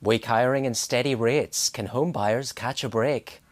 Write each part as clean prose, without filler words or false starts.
Weak hiring and steady rates. Can home buyers catch a break?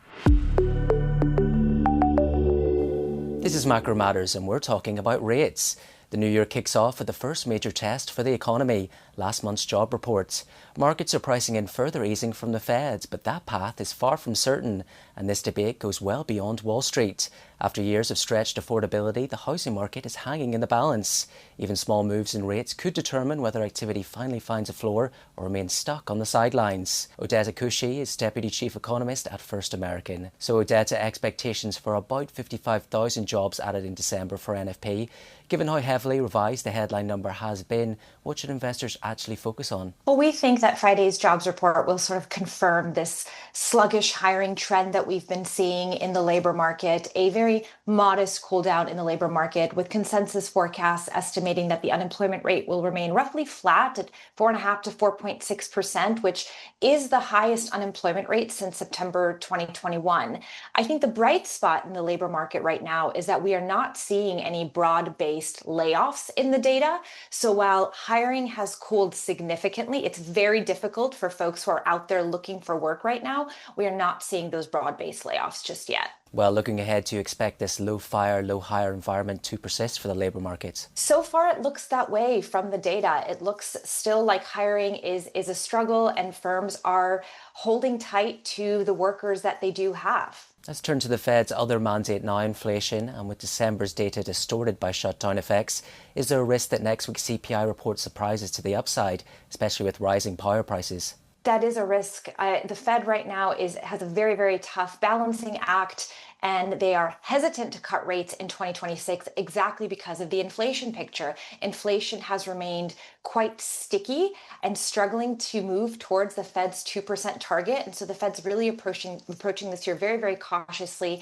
This is Macro Matters, and we're talking about rates. The new year kicks off with the first major test for the economy, last month's job report. Markets are pricing in further easing from the Fed, but that path is far from certain, and this debate goes well beyond Wall Street. After years of stretched affordability, the housing market is hanging in the balance. Even small moves in rates could determine whether activity finally finds a floor or remains stuck on the sidelines. Odeta Kushi is Deputy Chief Economist at First American. So Odeta, expectations for about 55,000 jobs added in December for NFP. Given how heavily revised the headline number has been, what should investors actually focus on? Well, we think that Friday's jobs report will sort of confirm this sluggish hiring trend that we've been seeing in the labor market, a very modest cool down in the labor market, with consensus forecasts estimating that the unemployment rate will remain roughly flat at 4.5 to 4.6%, which is the highest unemployment rate since September 2021. I think the bright spot in the labor market right now is that we are not seeing any broad-based layoffs in the data. So while hiring has cooled significantly, it's very difficult for folks who are out there looking for work right now. We are not seeing those broad-based layoffs just yet. Well, looking ahead, do you expect this low fire, low hire environment to persist for the labour market? So far, it looks that way from the data. It looks still like hiring is a struggle, and firms are holding tight to the workers that they do have. Let's turn to the Fed's other mandate now, inflation, and with December's data distorted by shutdown effects, is there a risk that next week's CPI report surprises to the upside, especially with rising power prices? That is a risk. The Fed right now has a very, very tough balancing act, and they are hesitant to cut rates in 2026 exactly because of the inflation picture. Inflation has remained quite sticky and struggling to move towards the Fed's 2% target. And so the Fed's really approaching this year very, very cautiously.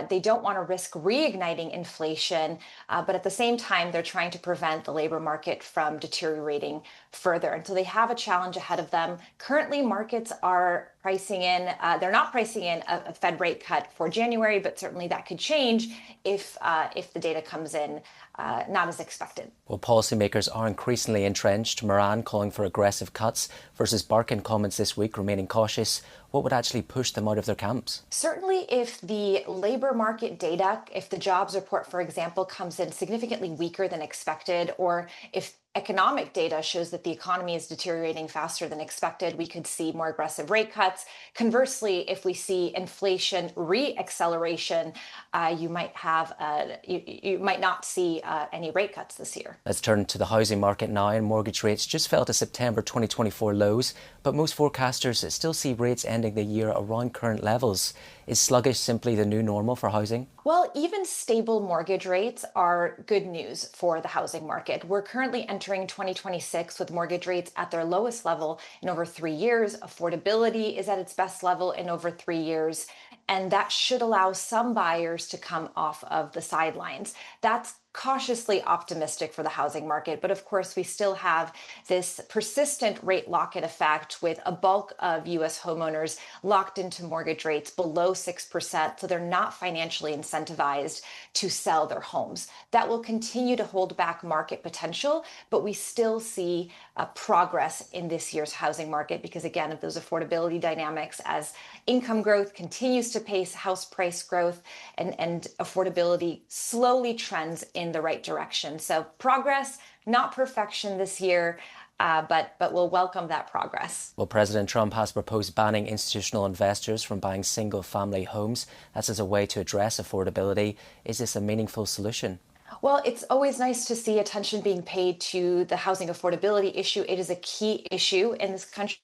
They don't want to risk reigniting inflation, but at the same time, they're trying to prevent the labor market from deteriorating further. And so they have a challenge ahead of them. Currently, markets are pricing in, they're not pricing in a Fed rate cut for January, but certainly that could change if the data comes in not as expected. Well, policymakers are increasingly entrenched. Moran calling for aggressive cuts versus Barkin comments this week remaining cautious. What would actually push them out of their camps? Certainly, if the labor market data, if the jobs report, for example, comes in significantly weaker than expected, or if economic data shows that the economy is deteriorating faster than expected, we could see more aggressive rate cuts. Conversely, if we see inflation re-acceleration, you might not see any rate cuts this year. Let's turn to the housing market now, and mortgage rates just fell to September 2024 lows, but most forecasters still see rates ending the year around current levels. Is sluggish simply the new normal for housing? Well, even stable mortgage rates are good news for the housing market. We're currently entering 2026 with mortgage rates at their lowest level in over 3 years. Affordability is at its best level in over 3 years. And that should allow some buyers to come off of the sidelines. That's cautiously optimistic for the housing market. But of course, we still have this persistent rate lock-in effect with a bulk of US homeowners locked into mortgage rates below 6%. So they're not financially incentivized to sell their homes. That will continue to hold back market potential, but we still see progress in this year's housing market because, again, of those affordability dynamics as income growth continues to pace house price growth and affordability slowly trends in the right direction. So progress, not perfection this year, but we'll welcome that progress. Well, President Trump has proposed banning institutional investors from buying single-family homes. That's as a way to address affordability. Is this a meaningful solution? Well, it's always nice to see attention being paid to the housing affordability issue. It is a key issue in this country.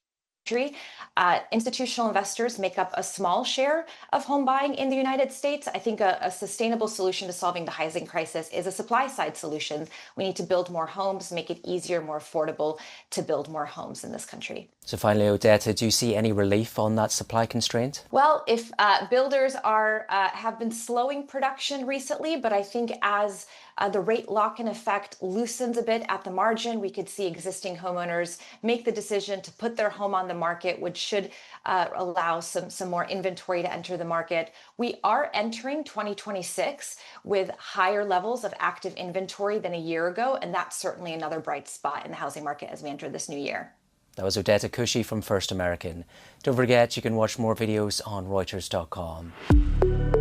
Institutional investors make up a small share of home buying in the United States. I think a sustainable solution to solving the housing crisis is a supply side solution. We need to build more homes, make it easier, more affordable to build more homes in this country. So finally, Odeta, do you see any relief on that supply constraint? Well, if builders have been slowing production recently, but I think as the rate lock-in effect loosens a bit at the margin, we could see existing homeowners make the decision to put their home on the market, which should allow some more inventory to enter the market. We are entering 2026 with higher levels of active inventory than a year ago, and that's certainly another bright spot in the housing market as we enter this new year. That was Odeta Kushi from First American. Don't forget, you can watch more videos on Reuters.com.